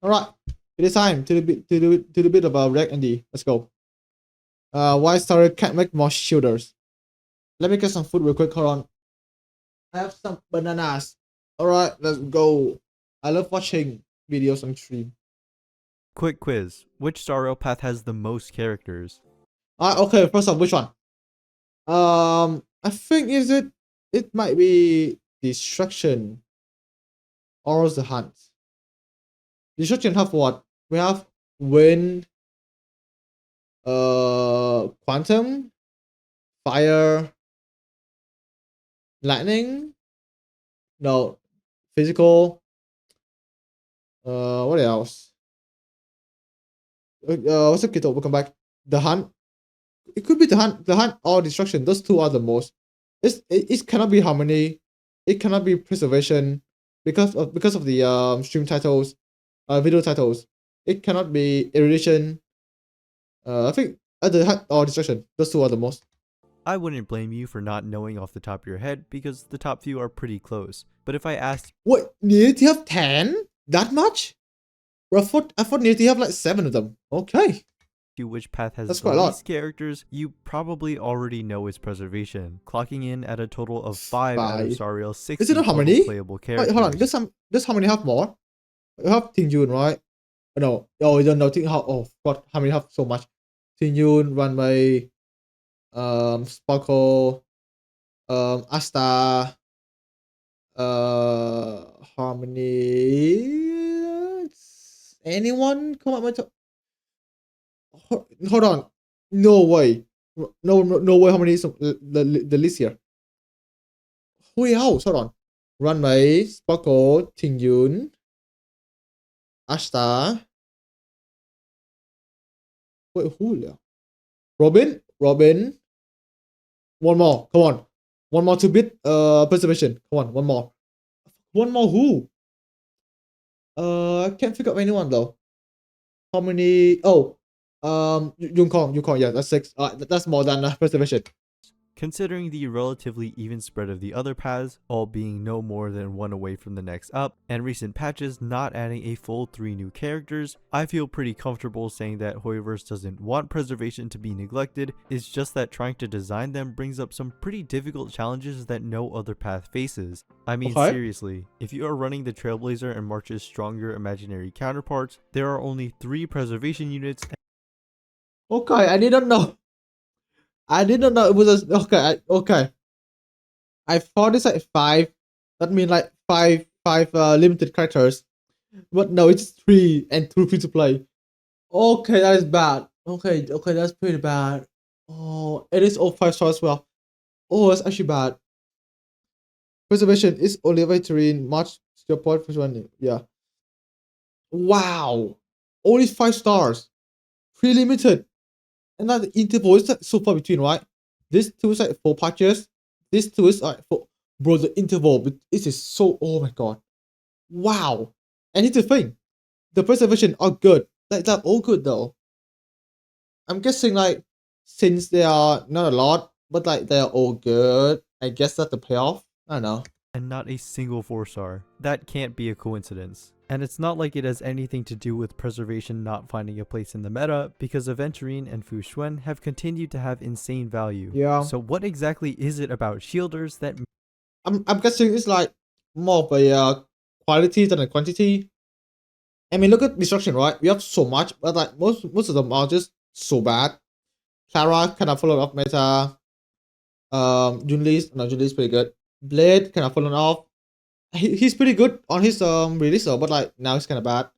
All right, it is time to the bit about Reg and D. Let's go. Why starrail can't make more shielders? Let me get some food real quick. Hold on. I have some bananas. All right, let's go. I love watching videos on stream. Quick quiz. Which starrail path has the most characters? Okay. First off, which one? I think it might be destruction or the hunt. Destruction have what? We have wind, quantum, fire, lightning. No, physical. What else? What's up, Kito? Welcome back. The hunt. It could be the hunt or destruction. Those two are the most. It cannot be harmony. It cannot be preservation because of the stream titles, video titles. It cannot be erudition. I think the hunt or destruction. Those two are the most. I wouldn't blame you for not knowing off the top of your head because the top few are pretty close. But if I asked, What, Nearly have 10? That much? Bro, I thought Nearly have like 7 of them. Okay. you which path has That's the quite a lot. least characters, you probably already know its preservation, clocking in at a total of 5 out of 5. starrail's 60 Is it not total harmony? playable Wait, characters. hold on. This how many have more? You have Ting Yun, right? No. Oh, you don't know Ting how. Oh, God. How many have so much? Ting Yun, Runway, Sparkle, Asta, Harmony. Anyone come up with? Hold on. No way. No way. How many is the list here? Who else? Hold on. Runway, Sparkle, Ting Yun, Asta. Wait, who? Robin. One more. Come on. One more 2-bit preservation. Come on, one more. One more who? I can't figure out anyone though. How many? Oh, Yukong. Yeah, that's 6. That's more than preservation. Considering the relatively even spread of the other paths, all being no more than 1 away from the next up, and recent patches not adding a full 3 new characters, I feel pretty comfortable saying that Hoyoverse doesn't want preservation to be neglected. It's just that trying to design them brings up some pretty difficult challenges that no other path faces. I mean, Okay. seriously, if you are running the Trailblazer and March's stronger imaginary counterparts, there are only 3 preservation units. Okay, I didn't know. I didn't know it was okay. I thought it's like 5. That means like five limited characters. But no, it's 3 and 2 free to play. Okay, that is bad. Okay, that's pretty bad. Oh, it is all 5 stars as well. Oh, that's actually bad. Preservation is only available in March. Your point for one. Yeah. Wow. Only 5 stars. Free limited. And now the interval is like so far between, right? This two is like 4 patches. This two is like 4. Bro, the interval, this is so, oh my god. Wow. And here's the thing. The preservation are good. Like, they're all good though. I'm guessing like, since they are not a lot, but like they're all good, I guess that's the payoff. I don't know. And not a single 4-star. That can't be a coincidence. And it's not like it has anything to do with preservation not finding a place in the meta, because Aventurine and Fu Xuan have continued to have insane value. Yeah. So what exactly is it about shielders that I'm guessing it's like more of a quality than a quantity. I mean, look at destruction, right? We have so much, but like most of them are just so bad. Clara kind of followed up meta. Junli's pretty good. Blade kind of fallen off. He's pretty good on his release though, but like now he's kind of bad.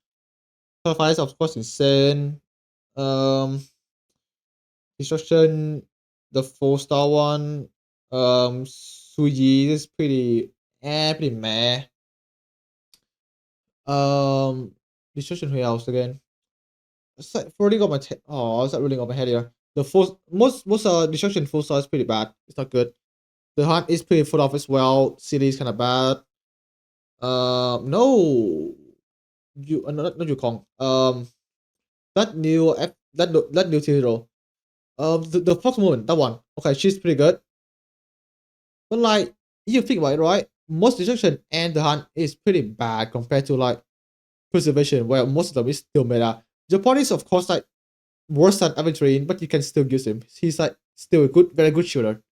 Sacrifice of course insane. Destruction, the 4-star one. Suji is pretty meh. Destruction who else again? It's like rolling on my it's not rolling on my head here. The most destruction 4-star is pretty bad. It's not good. The hunt is pretty full off as well. City is kind of bad. No, not Yukong. That new that new hero. The Fox Moon, that one. Okay, she's pretty good. But like you think about it, right? Most destruction and the hunt is pretty bad compared to like preservation, where most of them is still meta. Your point is of course like worse than Aventurine, but you can still use him. He's like still a good, very good shooter.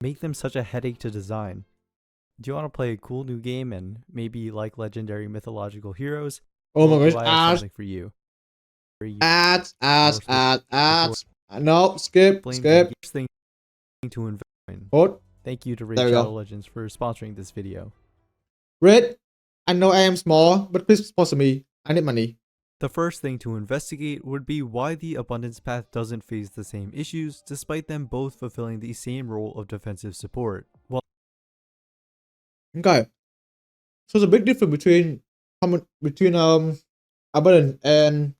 make them such a headache to design? Do you want to play a cool new game and maybe like legendary mythological heroes? Oh Well, my do gosh, I have ads, something for you? ads, ads, More ads, specific ads. No, skip, explains the skip. first thing to invest in. Hold. Thank you to There Raid we Shadow go. Legends for sponsoring this video. Red, I know I am small, but please sponsor me. I need money. The first thing to investigate would be why the Abundance Path doesn't face the same issues, despite them both fulfilling the same role of defensive support. Well, Okay. So the big difference between abundance and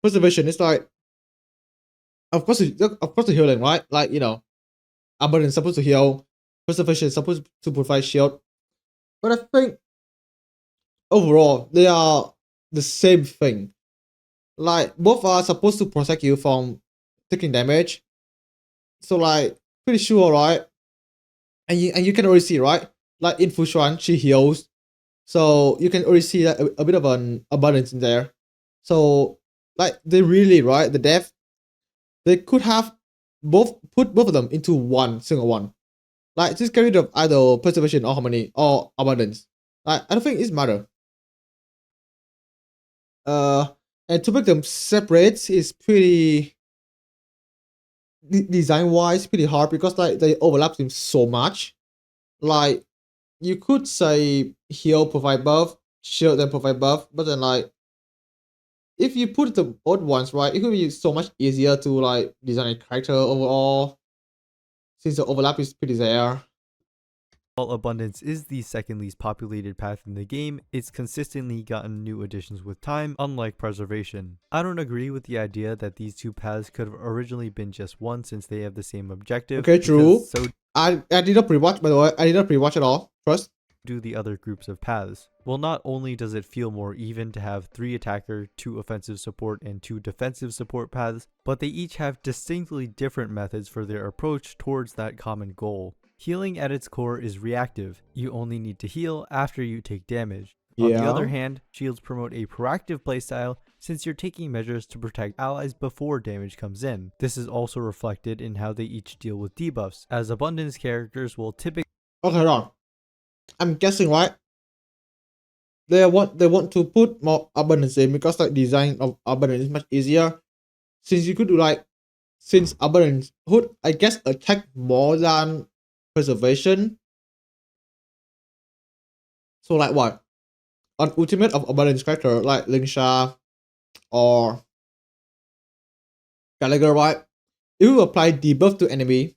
preservation is like, of course the healing, right? Like abundance is supposed to heal, preservation is supposed to provide shield. But I think overall they are the same thing. Like both are supposed to protect you from taking damage. So like pretty sure, right? And you can already see, right? Like in Fushuan, she heals. So you can already see that a bit of an abundance in there. So like they really, right, the death, they could have put both of them into one single one. Like just get rid of either preservation or harmony or abundance. Like I don't think it's matter. Uh and to make them separate is pretty design wise pretty hard because like they overlap them so much. Like you could say heal provide buff, shield then provide buff, but then like if you put the odd ones right, it could be so much easier to like design a character overall since the overlap is pretty there. while Abundance is the second least populated path in the game, it's consistently gotten new additions with time, unlike Preservation. I don't agree with the idea that these two paths could have originally been just one since they have the same objective. Okay, true. So I did not pre-watch, by the way. I did not pre-watch at all. Trust. do the other groups of paths. Well, not only does it feel more even to have 3 attacker, 2 offensive support, and 2 defensive support paths, but they each have distinctly different methods for their approach towards that common goal. Healing at its core is reactive. You only need to heal after you take damage. On the other hand, shields promote a proactive playstyle since you're taking measures to protect allies before damage comes in. This is also reflected in how they each deal with debuffs, as Abundance characters will typically Okay, wrong. I'm guessing right. They want to put more abundance in because like design of abundance is much easier. Since you could do like since abundance would I guess attack more than preservation. So like what? An ultimate of abundance character like Lingsha or Gallagher, right? It will apply debuff to enemy.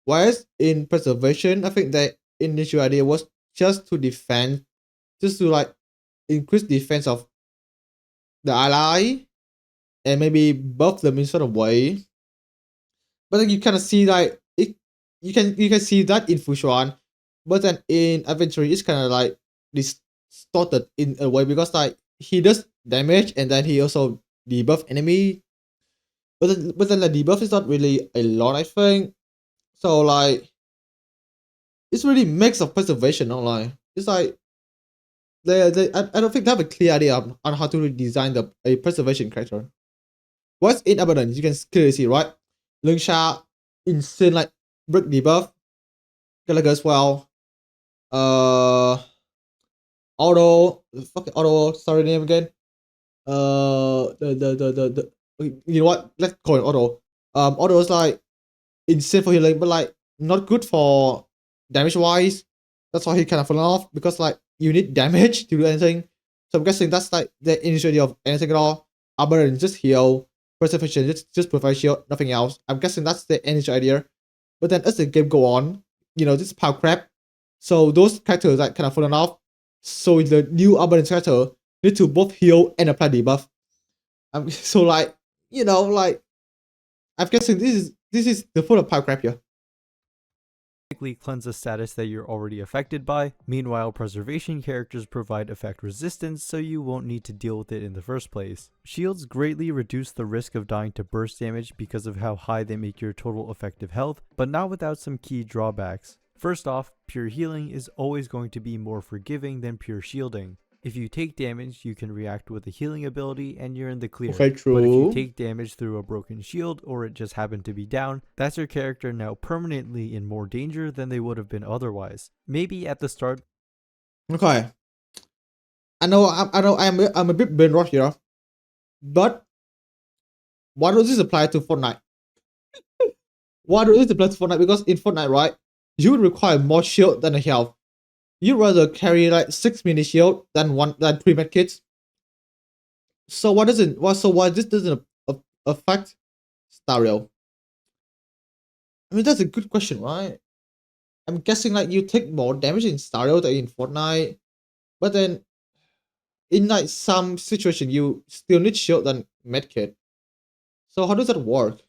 Whereas in preservation, I think the initial idea was just to defend, just to like increase defense of the ally and maybe buff them in sort of way. But then you kind of see like it, you can see that in Fushuan, but then in Adventure it's kind of like distorted in a way because like he does damage and then he also debuff enemy. But then the debuff is not really a lot, I think. So like it's really mix of preservation, not like it's like I don't think they have a clear idea on how to design a preservation character. What's in abundance, you can clearly see, right? Lingsha, insane like break debuff, Gallagher as well. Uh fucking auto, sorry name again. You know what? Let's call it auto. Auto is like insane for healing, but like not good for damage wise. That's why he kind of fallen off because like you need damage to do anything. So I'm guessing that's like the initiative of anything at all. Abundance just heal, preservation just provide shield, nothing else. I'm guessing that's the initial idea. But then as the game go on, this is power crap. So those characters like kind of fallen off. So the new abundance character need to both heal and apply debuff. So like like I'm guessing this is the full of power crap here. cleanse a status that you're already affected by. Meanwhile, preservation characters provide effect resistance, so you won't need to deal with it in the first place. Shields greatly reduce the risk of dying to burst damage because of how high they make your total effective health, but not without some key drawbacks. First off, pure healing is always going to be more forgiving than pure shielding. If you take damage, you can react with a healing ability and you're in the clear. Okay, But if you true. take damage through a broken shield or it just happened to be down, that's your character now permanently in more danger than they would have been otherwise. Maybe at the start. Okay. I'm a bit brain rot here, but why does this apply to Fortnite? Why does this apply to Fortnite? Because in Fortnite, right, you would require more shield than a health. You'd rather carry like 6 mini shield than 3 med kits. So why this doesn't affect starrail? I mean, that's a good question, right? I'm guessing like you take more damage in starrail than in Fortnite, but then in like some situation you still need shield than medkit. So how does that work?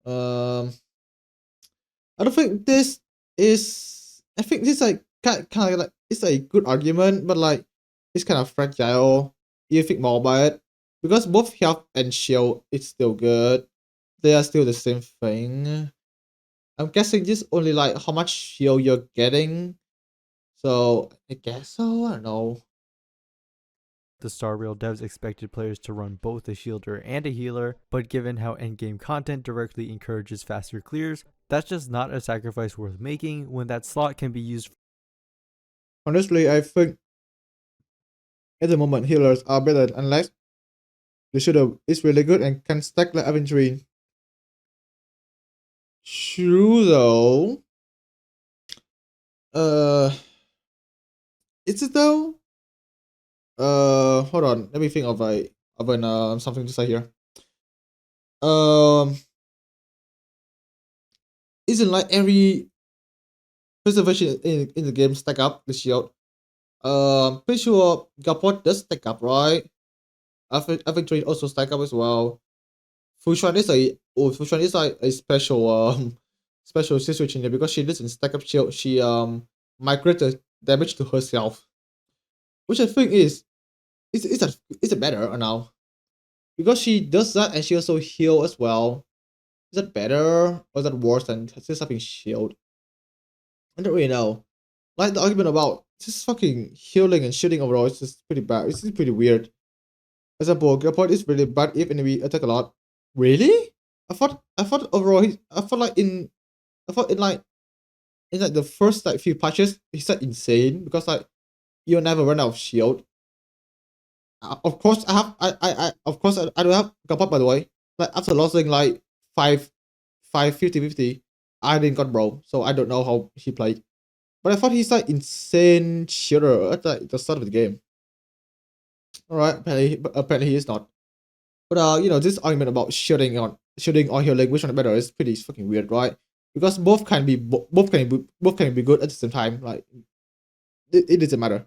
Um, I don't think this is. I think this like kind of like it's a good argument, but like it's kind of fragile. You think more about it because both health and shield is still good. They are still the same thing. I'm guessing this only like how much shield you're getting. So I guess so. I don't know. The starrail devs expected players to run both a shielder and a healer, but given how endgame content directly encourages faster clears, that's just not a sacrifice worth making when that slot can be used. Honestly, I think at the moment healers are better unless the shielder is really good and can stack like infantry. True though. Uh, is it though? Hold on. Let me think of an something to say here. Um, isn't like every preservation in the game stack up the shield? Pretty sure Gapot does stack up, right? Infantry also stack up as well. Fushan is like a special special situation here because she doesn't stack up shield. She migrated damage to herself, which I think is it better or now? Because she does that and she also heal as well. Is that better or is that worse than just having shield? I don't really know. Like the argument about just fucking healing and shooting overall is just pretty bad. It's just pretty weird. Example, Gapot is really bad if enemy attack a lot. Really? I thought overall I thought in like the first like few patches he's like insane because like you'll never run out of shield. Of course I don't have Gapot by the way. Like after losing like 5 50 I didn't got bro, so I don't know how he played. But I thought he's like insane shooter at like the start of the game. Alright, apparently he is not. But this argument about shooting or healing, which one is better, is pretty fucking weird, right? Because both can be good at the same time. Like it doesn't matter.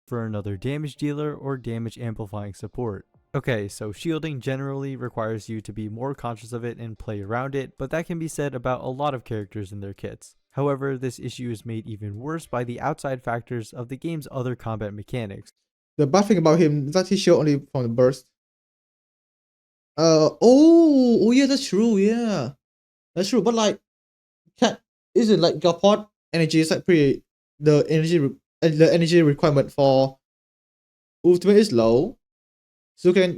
For another damage dealer or damage amplifying support. Okay, so shielding generally requires you to be more conscious of it and play around it, but that can be said about a lot of characters in their kits. However, this issue is made even worse by the outside factors of the game's other combat mechanics. The bad thing about him is that he shield only from the burst. Yeah, that's true. Yeah, that's true. But like, cat isn't like Gapot energy is like pretty. The energy requirement for ultimate is low, so you can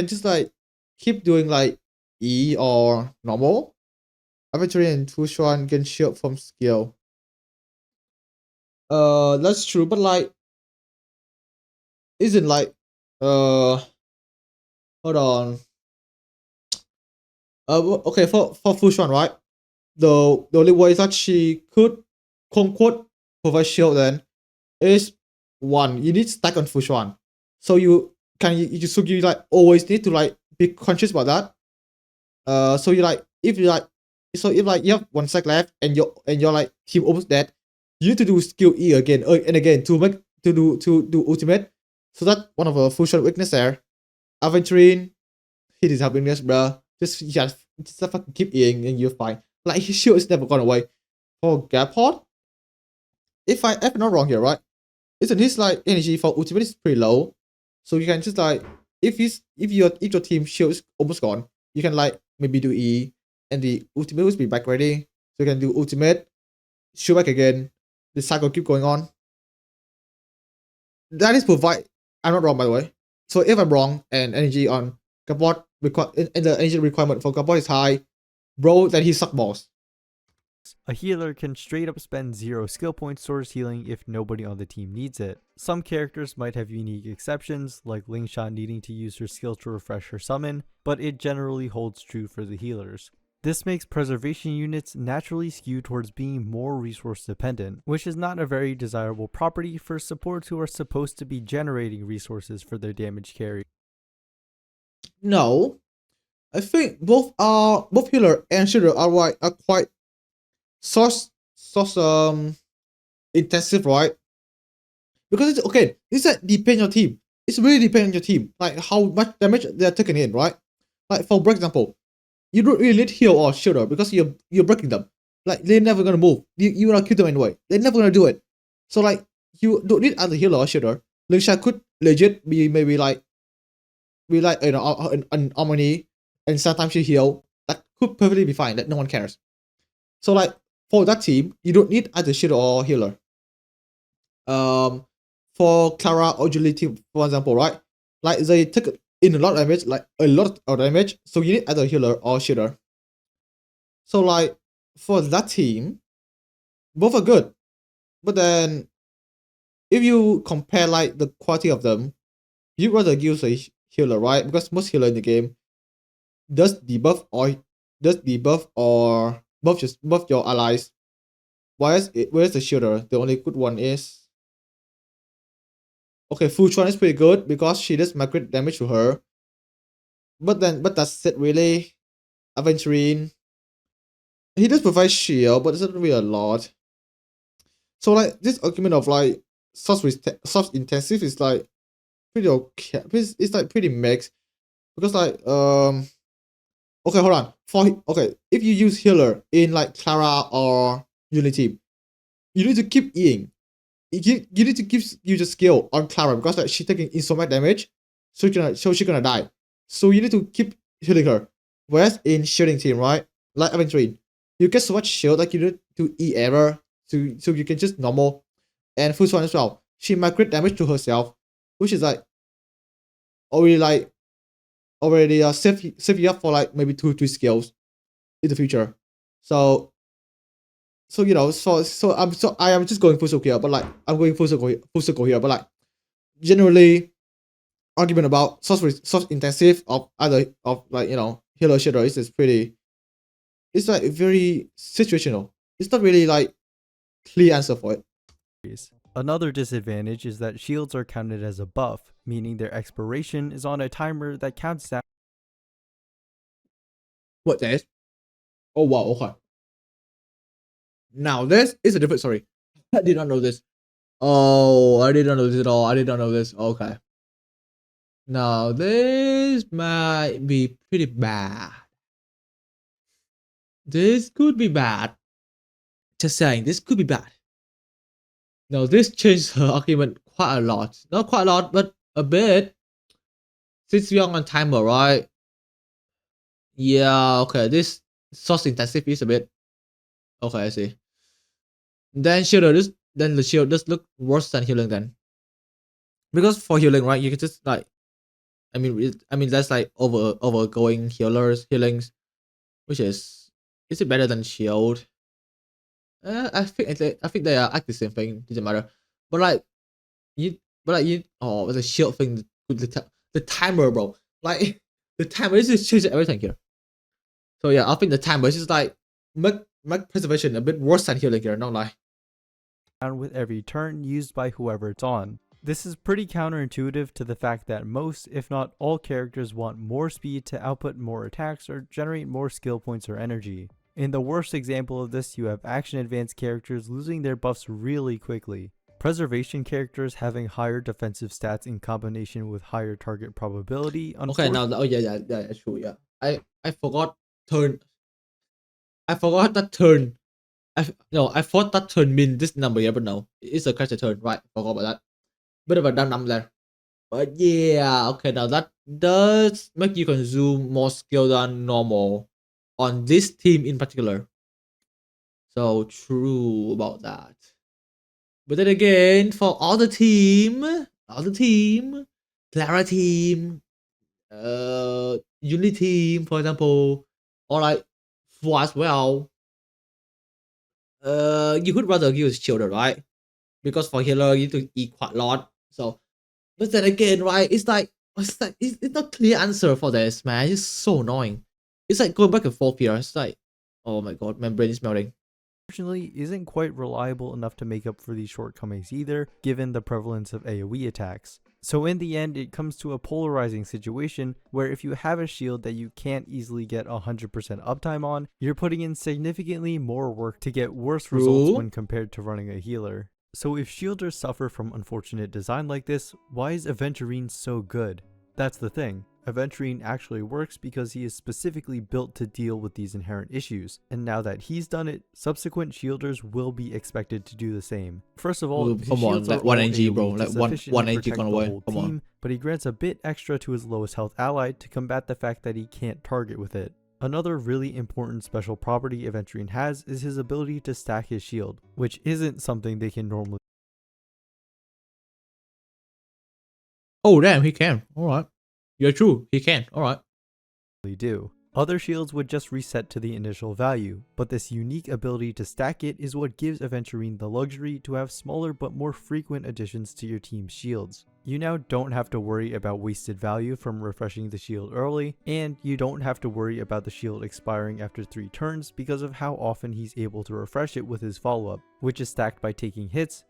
just like keep doing like E or normal. Arbitrary and Fushuan can shield from skill. That's true, but like, isn't like, uh, hold on. Okay, for Fushuan, right? The only way that she could quote unquote provide shield then is one, you need stack on Fushuan. So you like always need to like be conscious about that. So you like if like you have one stack left and you're like team almost dead, you need to do skill E again and again to do ultimate. So that one of a Fushuan weakness there. Aventurine, he is helping us, bro. Just fucking keep eating and you're fine. Like his shield is never gone away. For Gapod, if I'm not wrong here, right? Isn't his like energy for ultimate is pretty low? So you can just like if your team shield is almost gone, you can like maybe do E and the ultimate will be back ready. So you can do ultimate, shield back again. The cycle keep going on. that is provide. I'm not wrong, by the way. So if I'm wrong and energy on Gabot and the energy requirement for Gabot is high, bro, then he suck balls. A healer can straight up spend 0 skill points towards healing if nobody on the team needs it. Some characters might have unique exceptions, like Lingsha needing to use her skill to refresh her summon, but it generally holds true for the healers. This makes preservation units naturally skew towards being more resource dependent, which is not a very desirable property for supports who are supposed to be generating resources for their damage carry. No, I think both healer and shooter are quite source intensive, right? Because it's okay. This depends on your team. It's really depends on your team, like how much damage they're taking in, right? Like for example, you don't really need heal or shooter because you're breaking them. Like they're never gonna move. You wanna kill them anyway. They're never gonna do it. So like you don't need either healer or shooter. Lingsha could legit be maybe like an harmony, and sometimes she heal. That could perfectly be fine. That no one cares. So like for that team, you don't need either shooter or healer. For Clara or Julie team, for example, right? Like they take in a lot of damage, like a lot of damage. So you need either healer or shooter. So like for that team, both are good. But then if you compare like the quality of them, you'd rather use a healer, right? Because most healer in the game does debuff or buff your allies. Whereas the shooter, the only good one is okay, Fuchuan is pretty good because she does migrate damage to her. But that's it really. Aventurine, he does provide shield, but it's not really a lot. So like this argument of like source intensive is like pretty okay. It's like pretty mixed because like okay, hold on. If you use healer in like Clara or Unity, you need to keep eating. You need to keep use your skill on Clara because like she's taking so much damage, so she's gonna die. So you need to keep healing her. Whereas in shielding team, right, like Aventurine, you get so much shield like you need to E error, so you can just normal. And first one as well, she might damage to herself, which is like already save you up for like maybe 2 3 skills in the future. So you know, I am just going full circle here, but like I'm going full circle here, but like generally argument about source intensive of either of like you know healer shader is pretty. It's like very situational. It's not really like clear answer for it. Another disadvantage is that shields are counted as a buff, meaning their expiration is on a timer that counts down. What this? Oh wow, okay. Now this is a different story. I did not know this. Oh, I did not know this at all. I did not know this. Okay. Now this might be pretty bad. This could be bad. Just saying, this could be bad. Now this changed her argument quite a lot. Not quite a lot, but a bit. Since we are on timer, right? Yeah, okay. This source intensive is a bit okay, I see. Then the shield does look worse than healing then. Because for healing, right, you can just like I mean that's like overgoing healings, which is it better than shield? I think they are like the same thing. Doesn't matter. But like you oh the shield thing the timer, bro. Like the timer is just changes everything here. So yeah, I think the timer is just like make preservation a bit worse than healing here. Not lie. With every turn used by whoever it's on. This is pretty counterintuitive to the fact that most, if not all characters want more speed to output more attacks or generate more skill points or energy. In the worst example of this, you have action advanced characters losing their buffs really quickly. Preservation characters having higher defensive stats in combination with higher target probability. Okay, now oh yeah, true, yeah. I forgot turn. I forgot that turn. I thought that turn mean this number here, but no, it's a character turn, right? Forgot about that. Bit of a dumb number there. But yeah, okay, now that does make you consume more skill than normal on this team in particular. So true about that. But then again, for other team, other team, Clara team, Unity team, for example, or like for as well. You could rather use shielder, right? Because for healer you need to eat quite a lot. So, but then again, right? It's not clear answer for this, man. It's so annoying. It's like going back and forth here. It's like, oh my god, my brain is melting. Unfortunately, isn't quite reliable enough to make up for these shortcomings either, given the prevalence of AoE attacks. So in the end, it comes to a polarizing situation where if you have a shield that you can't easily get 100% uptime on, you're putting in significantly more work to get worse results True. when compared to running a healer. So if shielders suffer from unfortunate design like this, why is Aventurine so good? That's the thing. Aventurine actually works because he is specifically built to deal with these inherent issues, and now that he's done it, subsequent shielders will be expected to do the same. First of all, his Come on, shields are like one all NG, bro. AoE to Like one sufficiently NG gone protect the away. whole Come on. team, but he grants a bit extra to his lowest health ally to combat the fact that he can't target with it. Another really important special property Aventurine has is his ability to stack his shield, which isn't something they can normally Oh damn, he can. All right. You're true. He can. All right. do. Other shields would just reset to the initial value, but this unique ability to stack it is what gives Aventurine the luxury to have smaller but more frequent additions to your team's shields. You now don't have to worry about wasted value from refreshing the shield early, and you don't have to worry about the shield expiring after 3 turns because of how often he's able to refresh it with his follow-up, which is stacked by taking hits,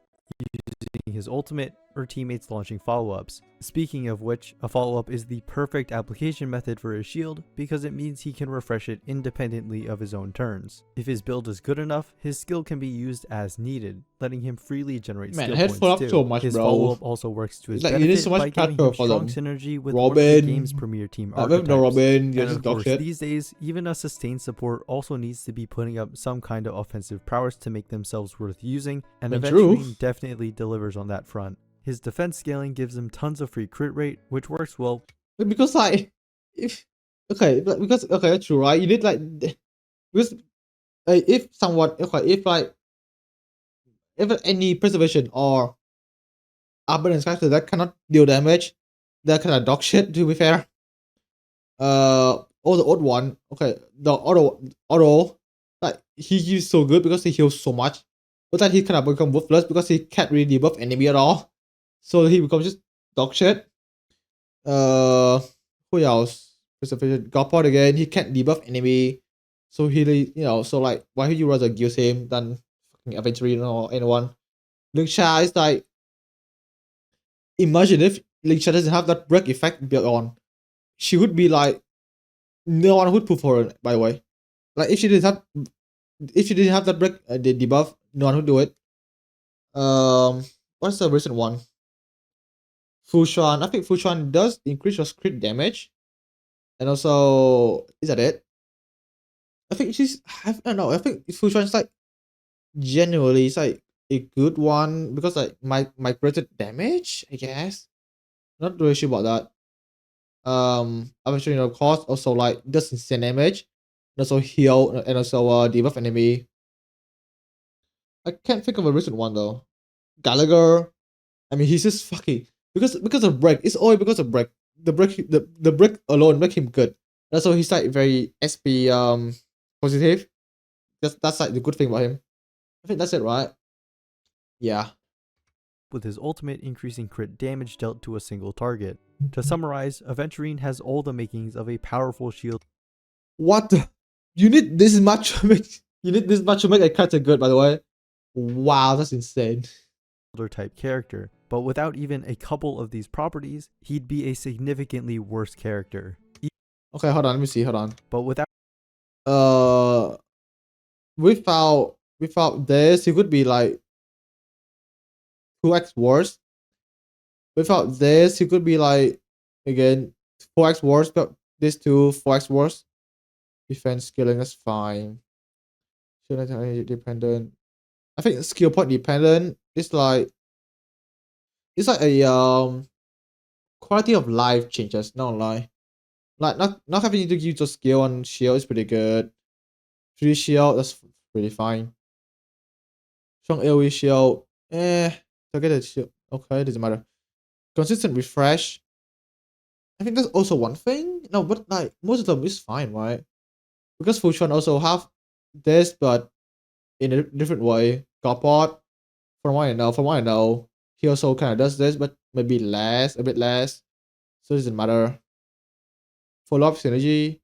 using his ultimate, or teammates launching follow-ups. Speaking of which, a follow-up is the perfect application method for his shield because it means he can refresh it independently of his own turns. If his build is good enough, his skill can be used as needed, letting him freely generate Man, skill head full points up so too. much, His bro. follow-up also works to his It's like you need so benefit much by giving character him for strong them. synergy with one of the game's Robin. premier team With no archetypes. Robin, you're And just of dog course, shit. these days, even a sustained support also needs to be putting up some kind of offensive prowess to make themselves worth using, and I mean, true. Aventurine definitely delivers on that front. His defense scaling gives him tons of free crit rate, which works well Because like, if because okay, true, right? You need like because if somewhat okay, if any preservation or abundance character that cannot deal damage, they're kind of dog shit. To be fair, or the odd one, okay, the auto, like he's so good because he heals so much, but then he kind of become worthless because he can't really debuff enemy at all, so he becomes just dog shit. Uh, who else? Preservation, Godpod again. He can't debuff enemy, so so like why would you rather use him than fucking Aventurine or anyone? Lingsha is like, imagine if Lingsha doesn't have that break effect built on, she would be like, no one would put for her. By the way, like if she didn't have that break the debuff, no one would do it. What's the recent one? Fushan. I think Fushan does increase your crit damage, and also is that it? I think I don't know. I think Fushan's like genuinely it's like a good one because like my credit damage, I guess. Not really sure about that. I'm sure of course also like does insane damage, and also heal and also debuff enemy. I can't think of a recent one though. Gallagher. I mean he's just fucking because of break. It's only because of break. The break alone make him good. And so he's like very SP positive. That's like the good thing about him. I think that's it, right? Yeah. with his ultimate increasing crit damage dealt to a single target. To summarize, Aventurine has all the makings of a powerful shield What the? You need this much to make you need this much to make a character good, by the way. Wow, that's insane. type character, but without even a couple of these properties, he'd be a significantly worse character. Okay, hold on, let me see, hold on. But without Uh without this, he could be like 2x worse. Without this, he could be like again 4x worse, but this two 4x worse. Defense scaling is fine. Shouldn't energy dependent. I think skill point dependent is like it's like a quality of life changes, not lie. Like not having to use a skill on shield is pretty good. Free shield, that's pretty fine. Strong AoE shield, forget the shield. Okay, doesn't matter. consistent refresh. I think that's also one thing. No, but like most of them is fine, right? Because Fusion also have this, but in a different way. Godpot, from what I know, he also kind of does this, but maybe less, a bit less. So it doesn't matter. Follow up synergy,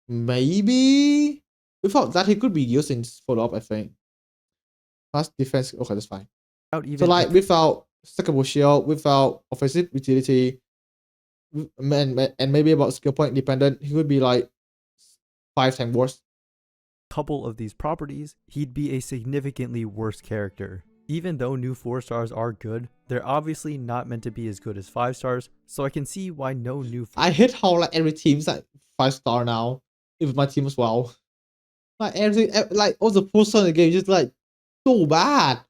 maybe. Without that, he could be used in follow up. I think. Plus defense. Okay, that's fine. Without So even like without stackable shield, without offensive utility, and maybe about skill point dependent, he would be like 5 times worse. couple of these properties, he'd be a significantly worse character. Even though new 4 stars are good, they're obviously not meant to be as good as 5 stars, so I can see why no new I hate how like every team's like 5 star now. Even my team as well. Like everything, like all the person in the game is just like so bad.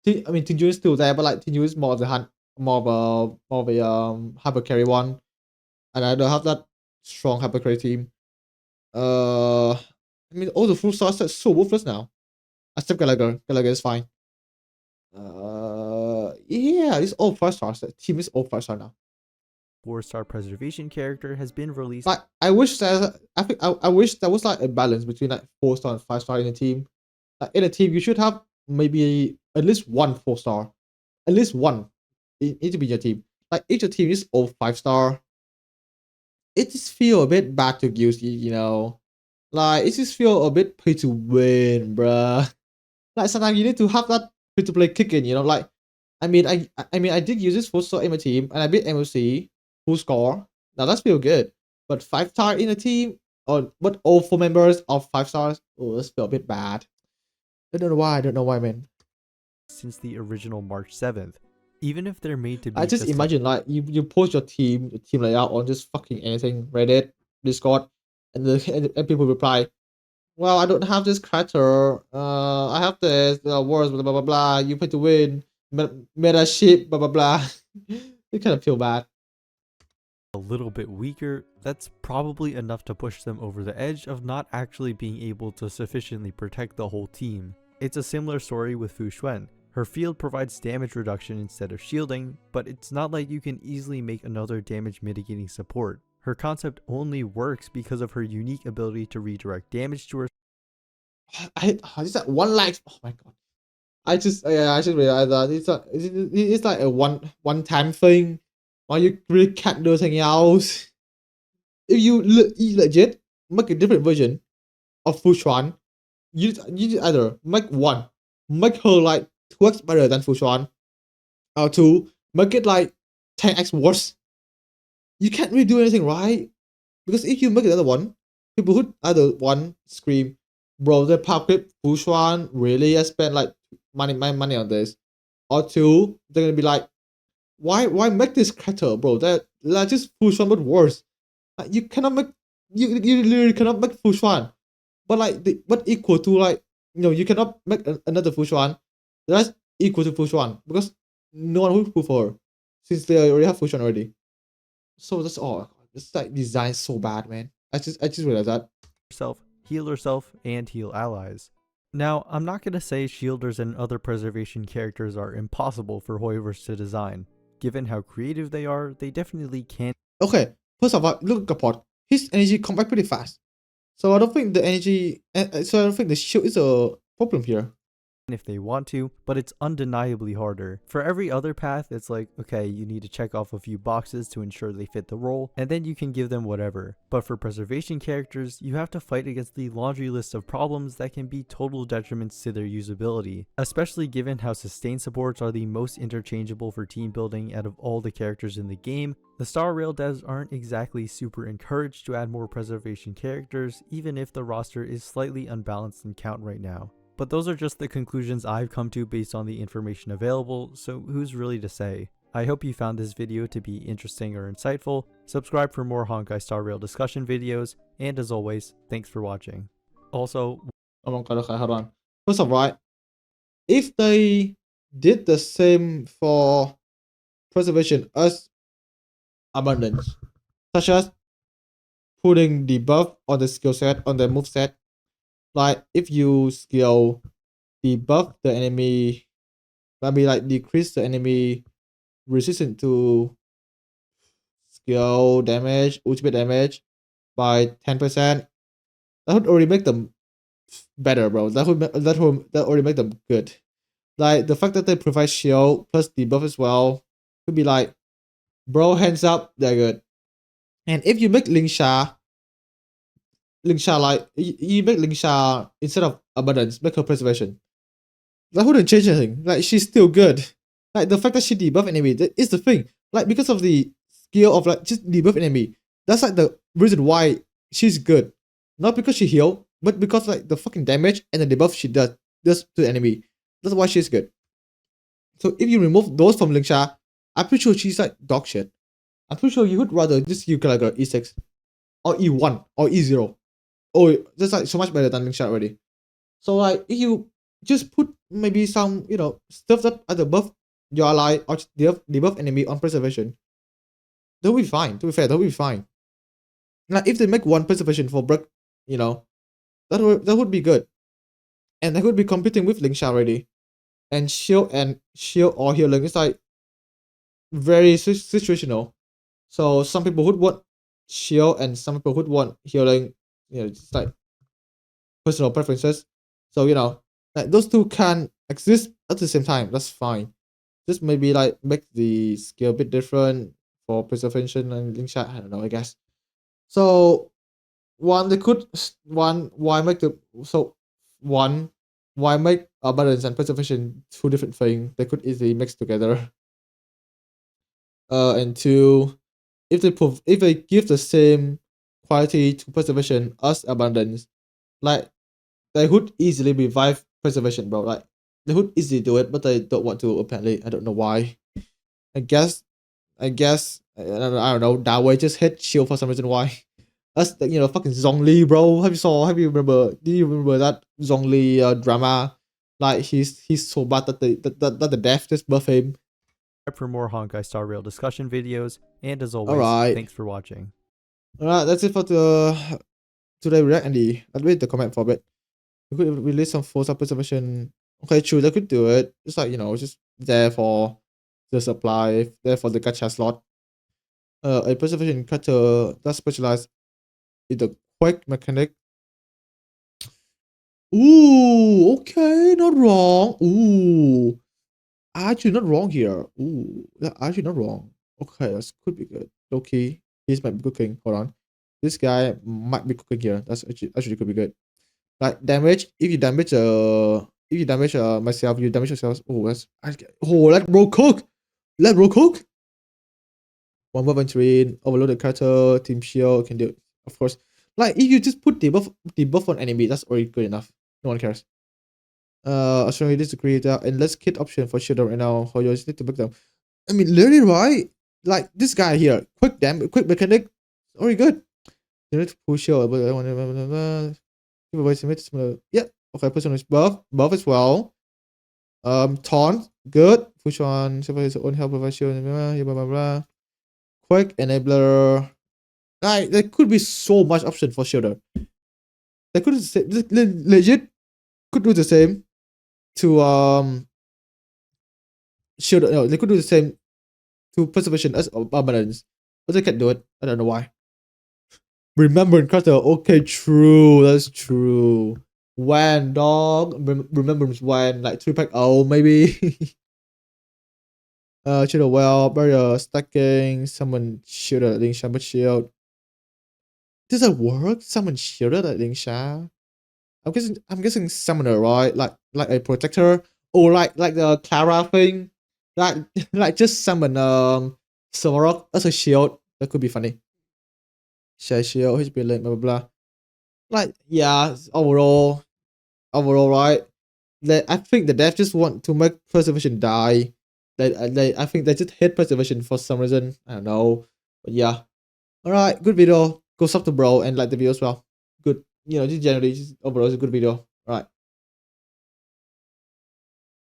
I mean, Tinju is still there, but like Tinju is more of the hunt, more of a hyper carry one, and I don't have that strong hyper carry team. I mean, all the full stars are so worthless now. Except Gallagher. Gallagher is fine. Yeah, it's all 5 stars. The team is all 5 star now. 4-star preservation character has been released. Like I wish that I wish there was like a balance between like 4 star and 5 star in a team. Like in a team, you should have maybe at least one 4 star, at least one. It need to be your team. Like each team is all 5 star. It just feel a bit bad to use, you know. Like it just feel a bit pay to win, bruh. Like sometimes you need to have that free to play kick in, you know. Like I did use this 4 star in my team and I beat MOC full score. Now that's feel good. But 5 star in a team, or but all 4 members of 5 stars, oh, that's feel a bit bad. I don't know why. I don't know why, man. Since the original March 7th. Even if they're made to be I just imagine like you post your team layout on just fucking anything, Reddit, Discord, and people reply, well, I don't have this character. I have this words, blah blah blah blah. You pay to win. Meta shit, blah blah blah. You kind of feel bad. a little bit weaker, that's probably enough to push them over the edge of not actually being able to sufficiently protect the whole team. It's a similar story with Fu Xuan. Her field provides damage reduction instead of shielding, but it's not like you can easily make another damage mitigating support. Her concept only works because of her unique ability to redirect damage to her. I just like one like. Oh my god. I just realized that it's like a one time thing. Or you really can't do anything else. If you legit make a different version of Fu Xuan, you either make her like 2x better than Fu Xuan, or two, make it like 10x worse. You can't really do anything right. Because if you make another one, people who either one scream, bro, the pop clip Fu Xuan really I spent like my money on this. Or two, they're gonna be like, why make this character, bro? That like just Fu Xuan but worse. Like, you cannot make you literally cannot make Fu Xuan. But like but equal to like you cannot make another Fu Xuan that's equal to Fu Xuan because no one will pull for her since they already have Fu Xuan already. So that's all. It's like designed so bad, man. I just realized that. Herself, and heal allies. Now, I'm not going to say shielders and other preservation characters are impossible for hoyoverse to design. Given how creative they are, they definitely can. Okay, first of all, look at Kapot. His energy come back pretty fast. So I don't think the energy. So I don't think the shield is a problem here. If they want to, but it's undeniably harder. For every other path, it's like, okay, you need to check off a few boxes to ensure they fit the role, and then you can give them whatever. But for preservation characters, you have to fight against the laundry list of problems that can be total detriments to their usability, especially given how sustain supports are the most interchangeable for team building out of all the characters in the game. The starrail devs aren't exactly super encouraged to add more preservation characters, even if the roster is slightly unbalanced in count right now. But those are just the conclusions I've come to based on the information available, so who's really to say? I hope you found this video to be interesting or insightful. Subscribe for more Honkai Star Rail discussion videos, and as always, thanks for watching. Also, oh my god, okay, hold on. First of all, if they did the same for preservation as abundance, such as putting the buff on the skill set, on the move set, like if you skill debuff the enemy, maybe like decrease the enemy resistant to skill damage, ultimate damage by 10%. That would already make them better, bro. That already make them good. Like the fact that they provide shield plus debuff as well could be like, bro, hands up, they're good. And if you make Lingsha like you make Lingsha instead of abundance, make her preservation. That wouldn't change anything. Like she's still good. Like the fact that she debuff enemy, that is the thing. Like because of the skill of like just debuff enemy, that's like the reason why she's good. Not because she heal, but because like the fucking damage and the debuff she does to the enemy. That's why she's good. So if you remove those from Lingsha, I'm pretty sure she's like dog shit. I'm pretty sure you would rather just use like a E6 or E1 or E0. Oh, that's like so much better than Lingsha already. So like if you just put maybe some, stuff that are above your ally or debuff enemy on preservation, they'll be fine. To be fair, they'll be fine. Like if they make one preservation for Bruhh, that would be good. And that would be competing with Lingsha already. And shield or healing is like very situational. So some people would want shield and some people would want healing. Just like personal preferences. So like those two can exist at the same time. That's fine. Just maybe like make the skill a bit different for preservation and link shot. I don't know. I guess. So they could why make the why make balance and preservation two different things? They could easily mix together. And two, if they give the same quality to preservation as abundance, like they would easily revive preservation, bro. Like they would easily do it, but they don't want to. Apparently, I don't know why. I guess I don't know. That way just hit shield for some reason. Why? That's fucking Zhongli, bro. Have you remember? Do you remember that Zhongli drama? Like he's so bad that the death just buff him. For more Honkai Star Rail discussion videos, and as always, Alright. thanks for watching. Alright, that's it for today react, Andy. Let's read the comment for a bit. We could release some force up preservation. Okay, true, they could do it. It's like, just there for the supply, there for the gacha slot. A preservation cutter that specializes in the quick mechanic. Ooh, okay, not wrong. Ooh, actually not wrong here. Ooh, actually not wrong. Okay, that could be good. Okay, this might be cooking. Hold on, this guy might be cooking here. That's actually could be good. Like damage, if you damage myself, you damage yourself. Let bro cook. Let bro cook. One weapon train, overload the cutter, team shield can do it. Of course. Like if you just put debuff on enemy, that's already good enough. No one cares. I strongly disagree with that. And let's kit option for shield right now. How you just need to break them. I mean, literally, right? Like this guy here, quick mechanic, already good. You need to push shield, but I want to give away some hits. Yeah, okay, person is buff as well. Taunt, good. Push on, survive his own help, provide shield, blah blah blah. Quick enabler. Like there could be so much option for shielder. They could legit could do the same to shielder. No, they could do the same to preservation as abundance, but they can't do it. I don't know why. Remember in Carter. Okay, true. That's true. When dog remembers when like 3-pack. Oh, maybe. Shield well, barrier stacking, summon shielder at Lingsha, but shield. Does that work? Summon shielder at Lingsha? I'm guessing summoner, right? Like a protector. Or like the Clara thing. Like like just summon Sorok as a shield. That could be funny. Share shield, HP link, blah blah blah. Like yeah, overall, right? I think the dev just want to make preservation die. I think they just hate preservation for some reason. I don't know. But yeah. Alright, good video. Go sub to bro and like the video as well. Good. Just generally, just overall, it's a good video.